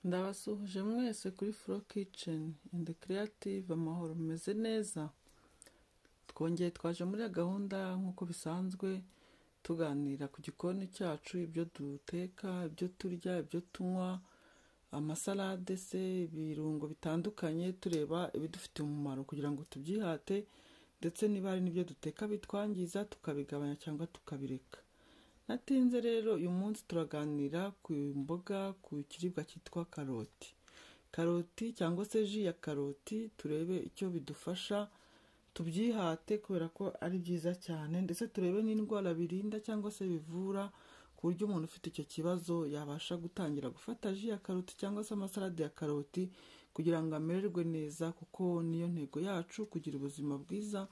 Ndabasuhuje mwese kuri Flow Kitchen in the Creative amahoro meze neza. Twongeye twaje muri gahunda nk'uko bisanzwe tuganira ku gikoni cyacu, ibyo duteka, ibyo turya, ibyo tunywa, amasalade se, ibirungo bitandukanye, tureba ibidufitiye umumaro kugira ngo tubyihate, ndetse niba hari n'ibyo duteka bitwangiza tukabigabanya cyangwa tukabireka. Natinze rero uyu munsi turaganira ku mboga, ku kiribwa cyitwa karoti. Karoti cyangwa se ji ya karoti, turebe icyo bidufasha, tubyihate kubera ko ari byiza cyane, ndetse turebe n'indwara birinda cyangwa se bivura, ku buryo umuntu ufite icyo kibazo yabasha gutangira gufata ji ya karoti cyangwa se amasalade ya karoti kugira ngo amererwe neza, kuko niyo ntego yacu, kugira ubuzima bwiza,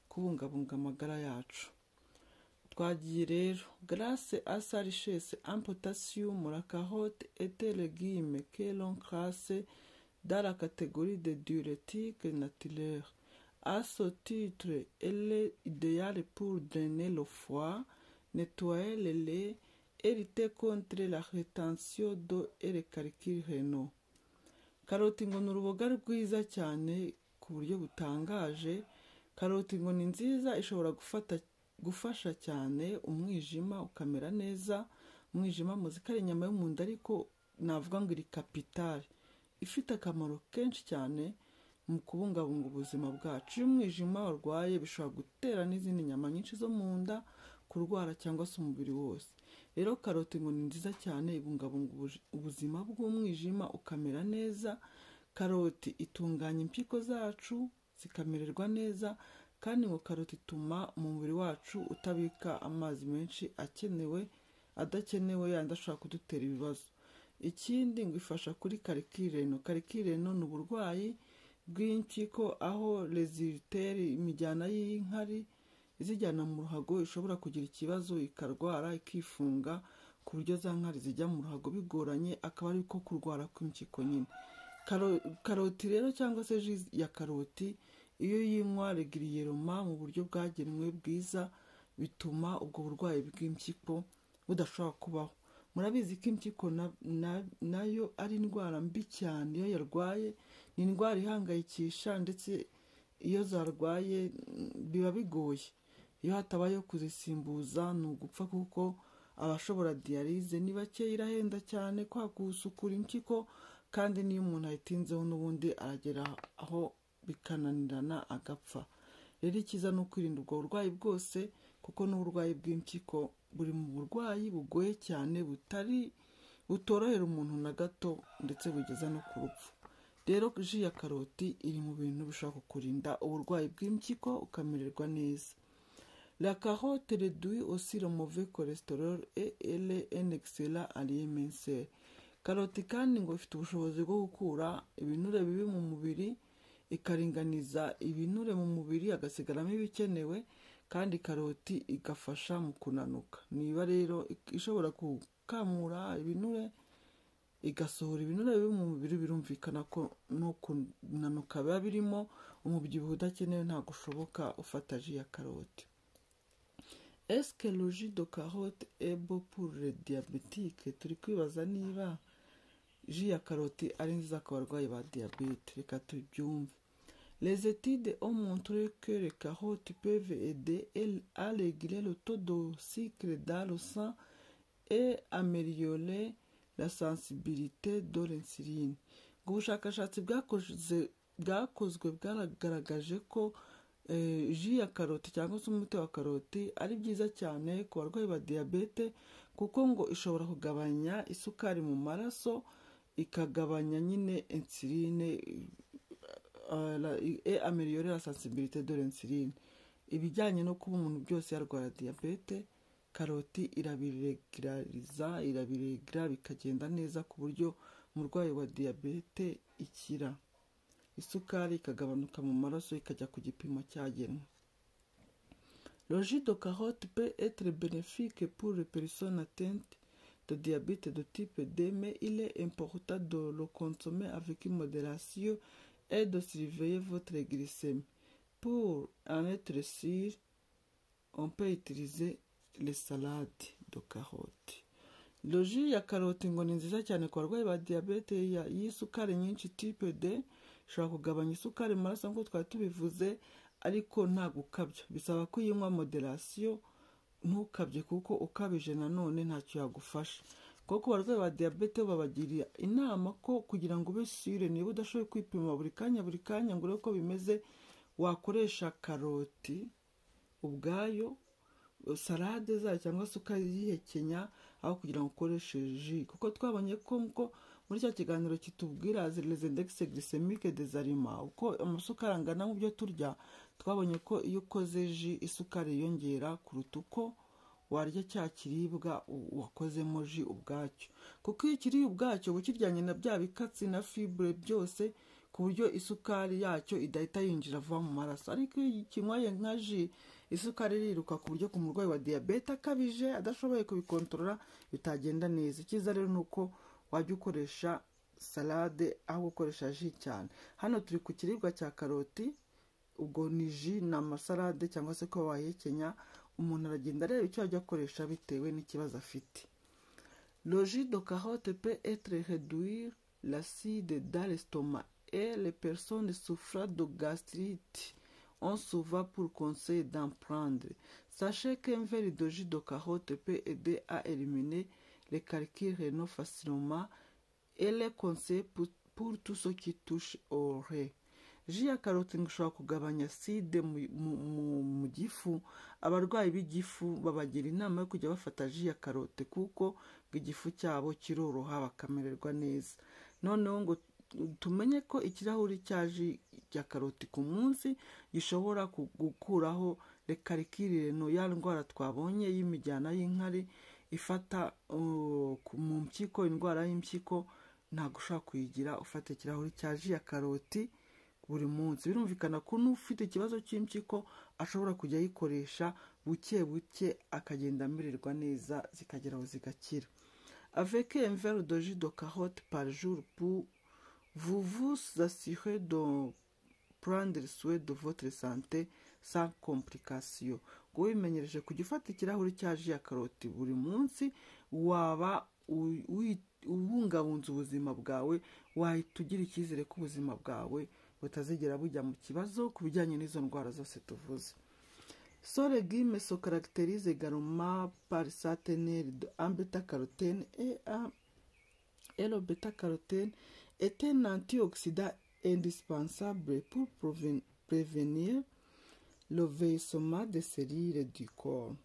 kubungabunga amagara yacu. Twagiye rero, grâce à sa richesse en potassium, la carotte est un légume que l'on classe dans la catégorie des diurétiques naturels. À ce titre, elle est idéale pour drainer le foie, nettoyer le lait et lutter contre la rétention d'eau et les calculs rénaux. Karoti ngo ni uruboga rwiza cyane ku buryo butangaje. Karoti ngo ni nziza, ishobora gufasha cyane umwijima ukamera neza. Umwijima muzi ko ari inyama yo mu nda, ariko navuga ngo iri kapitale, ifite akamaro kenshi cyane mu kubungabunga ubuzima bwacu. Iyo umwijima warwaye bishobora gutera n'izindi nyama nyinshi zo mu nda kurwara cyangwa se umubiri wose. Rero karoti ngo ni nziza cyane, ibungabunga ubuzima bw'umwijima ukamera neza. Karoti itunganya impyiko zacu zikamererwa neza, kandi ngo karoti ituma umubiri wacu utabika amazi menshi adakenewe yandi ashobora kudutera ibibazo. Ikindi ngo ifasha kuri karikireno. Karikireno ni uburwayi bw'impyiko, aho reziteri, imijyana y'inkari izijyana mu ruhago ishobora kugira ikibazo ikarwara ikifunga, ku buryo za nkari zijya mu ruhago bigoranye, akaba ari ko kurwara kw'impyiko nyine. Karoti rero cyangwa se ji ya karoti, iyo yinywa regiriyeroma mu buryo bwagenwe bwiza, bituma ubwo burwayi bw'impyiko budashobora kubaho. Murabizi ko impyiko nayo ari indwara mbi cyane. Iyo yarwaye ni indwara ihangayikisha, ndetse iyo zarwaye biba bigoye. Iyo hatabayeho kuzisimbuza ni ugupfa, kuko abashobora diyalize ni bake, irahenda cyane kwa gusukura impyiko, kandi niyo umuntu ayitinzeho n'ubundi aragera aho bikananirana agapfa. Rero icyiza ni ukwirinda ubwo burwayi bwose, kuko n'uburwayi bw'impyiko buri mu burwayi bugoye cyane, butorohera umuntu na gato, ndetse bugeza no ku rupfu. Rero ji ya karoti iri mu bintu bishobora kukurinda uburwayi bw'impyiko ukamererwa neza. La carotte réduit aussi le mauvais cholestérol et elle est un excellent aliment. Karoti kandi ngo ifite ubushobozi bwo gukura ibinure bibi mu mubiri, ikaringaniza ibinure mu mubiri, agasigaramo ibikenewe, kandi karoti igafasha mu kunanuka. Niba rero ishobora gukamura ibinure, igasohora ibinure bibi mu mubiri, birumvikana ko no kunanuka biba birimo. Umubyibuho udakenewe ntabwo ushoboka ufata ji ya karoti. Est-ce que le jus de carotte est bon pour les diabétiques? Turi kwibaza niba ji ya karoti ari nziza ku barwayi ba diyabete. Reka tubyumve. Les études ont montré que les carottes peuvent aider à réguler le taux de sucre dans le sang et améliorer la sensibilité de l'insuline. Ubushakashatsi bwakozwe bwaragaragaje ko ji ya karoti cyangwa se umuti wa karoti ari byiza cyane ku barwayi ba diyabete, kuko ngo ishobora kugabanya isukari mu maraso, ikagabanya nyine insuline, et améliorer la sensibilité de l'insuline. Ibijyanye no kuba umuntu byose yarwara diyabete, karoti irabiregira bikagenda neza, ku buryo umurwayi wa diyabete ikira, isukari ikagabanuka mu maraso ikajya ku gipimo cyagenwe. Le jus de carotte peut être bénéfique pour les personnes atteintes de diabète de type 2, mais il est important de le consommer avec modération et de surveiller votre glycémie. Pour en être sûr, on peut utiliser les salades de carottes. Ji ya karoti ngo ni nziza cyane ku barwayi ba diyabete y'isukari nyinshi type D, ishobora kugabanya isukari mu maraso nk'uko twari tubivuze, ariko nta gukabya. Bisaba ko uyinywa moderasiyo, ntukabye kuko ukabije nanone ntacyo yagufasha. Kuko ku barwayi ba diyabete babagirira inama ko kugira ngo ube sure, niba udashoboye kwipima buri kanya ngo urebe uko bimeze, wakoresha karoti ubwayo, salade zayo cyangwa se ukayihekenya aho kugira ngo ukoreshe ji. Kuko twabonye ko muri cya kiganiro kitubwira les index glycemiques des aliments, uko amasukari angana mu byo turya, twabonye ko iyo ukoze ji isukari yiyongera kuruta uko warya cya kiribwa wakozemo ji ubwacyo. Kuko iyo kiri ubwacyo bukiryanye na bya bikatsi na fibre byose, ku buryo isukari yacyo idahita yinjira vuba mu maraso. Ariko iyo kinywaye nka ji, isukari iriruka ku buryo ku murwayi wa diyabete akabije adashoboye kubikontorora bitagenda neza. Icyiza rero ni uko wajya ukoresha salade aho gukoresha ji cyane. Hano turi ku kiribwa cya karoti, ubwo ni ji na amasalade cyangwa se ko wahekenya, umuntu aragenda areba icyo ajya akoresha bitewe n'ikibazo afite. Le jus de carotte peut être réduire l'acide dans l'estomac et les personnes souffrant de gastrite ont souvent pour conseil d'en prendre. Sachez qu'un verre de jus de carotte peut aider à éliminer les calculs rénaux facilement et les conseils pour tout ce qui touche au rein. Ji ya karoti ishobora kugabanya acide mu gifu. Abarwayi b'igifu babagira inama yo kujya bafata ji ya karoti kuko igifu cyabo kiroroha bakamererwa neza. Noneho ngo tumenye ko ikirahuri cya ji ya karoti ku munsi gishobora gukuraho rekarikireno, ya ndwara twabonye y'imijyana y'inkari ifata mu mpyiko, indwara y'impyiko ntabwo ushobora kuyigira ufata ikirahuri cya ji ya karoti buri munsi. Birumvikana ko n'ufite ikibazo cy'impyiko ashobora kujya ayikoresha buke buke akagenda amererwa neza, zikageraho zigakira. Avec un verre de jus de carotte par jour pour vous assurer de prendre soin de votre santé sans complication. Ngo wimenyereje kujya ufata ikirahuri cya ji ya karoti buri munsi, waba ubungabunze ubuzima bwawe, wahita ugira icyizere ko ubuzima bwawe butazigera bujya mu kibazo ku bijyanye n'izo ndwara zose tuvuze. Ce régime se caractérise également par sa teneur en bêta-carotène et le bêta-carotène est un antioxydant indispensable pour prévenir le vieillissement des cellules du corps.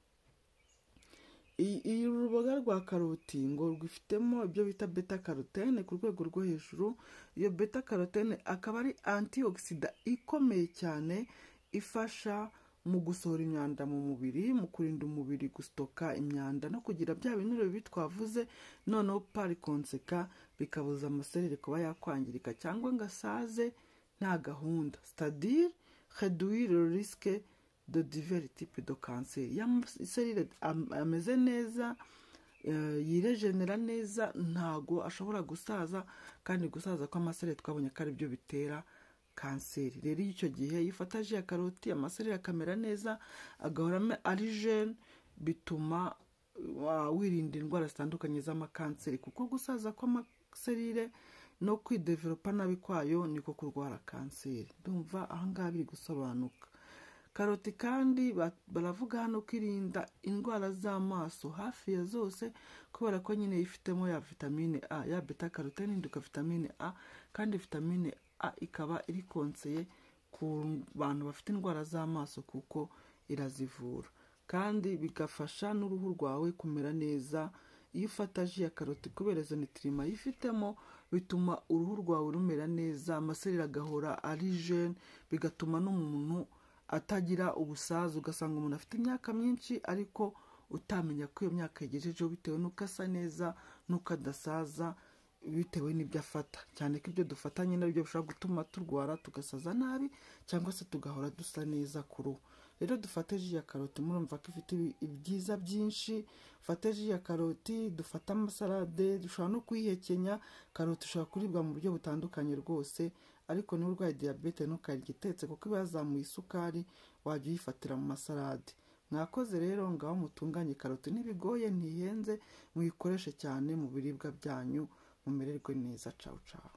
Iyi uruboga rwa karoti ngo rwifitemo ibyo bita beta carotene ku rwego rwo hejuru. Iyo beta carotene akaba ari antioxidant ikomeye cyane, ifasha mu gusohora imyanda mu mubiri, mu kurinda umubiri gustoka imyanda no kugira bya binure bibi twavuze, noneho par conséquent bikabuza amaserere kuba yakwangirika cyangwa ngo asaze nta gahunda, c'est-à-dire réduire le risque de divers types de cancer. Ya serire ameze neza, yiregenera neza, ntago ashobora gusaza, kandi gusaza kw'amaserere twabonye ko ari byo bitera kanseri. Rero icyo gihe yifata ji ya karoti, amaserere akamera neza, agahora ari jeune, bituma wirinda indwara zitandukanye z'amakanseri, kuko gusaza kw'amaserire no kwidevelopa nabi kwayo niko kurwara kanseri. Ndumva ahangaha biri gusobanuka. Karoti kandi baravuga hano kwirinda indwara z'amaso hafi ya zose, kubera ko nyine yifitemo ya vitamine A, ya beta carotene induka vitamine A, kandi vitamine A ikaba iri konseye ku bantu bafite indwara z'amaso kuko irazivura, kandi bigafasha n'uruhu rwawe kumera neza. Iyo ufata ji ya karoti kubera izo nitrima yifitemo, bituma uruhu rwawe rumera neza, amaserere agahora ari jeune, bigatuma n'umuntu atagira ubusaza. Ugasanga umuntu afite imyaka myinshi ariko utamenya ko iyo myaka yegejejeho, bitewe n'uko asa neza n'uko adasaza, bitewe n'ibyo afata. Cyane ko ibyo dufata nyine aribyo bishobora gutuma turwara tugasaza nabi, cyangwa se tugahora dusa neza ku ruhu. Rero dufate ji ya karoti, murumva ko ifite ibyiza byinshi. Ufate ji ya karoti, dufata amasalade, dushobora no kuyihekenya. Karoti ushobora kuribwa mu buryo butandukanye rwose, ariko niba urwaye diyabete ntukayirye itetse kuko iba yazamuye isukari, wajya uyifatira mu masalade. mwakoze rero, ngaho mutunganye karoti, ntibigoye ntihenze, muyikoreshe cyane mu biribwa byanyu, mumererwe neza. Ciao ciao.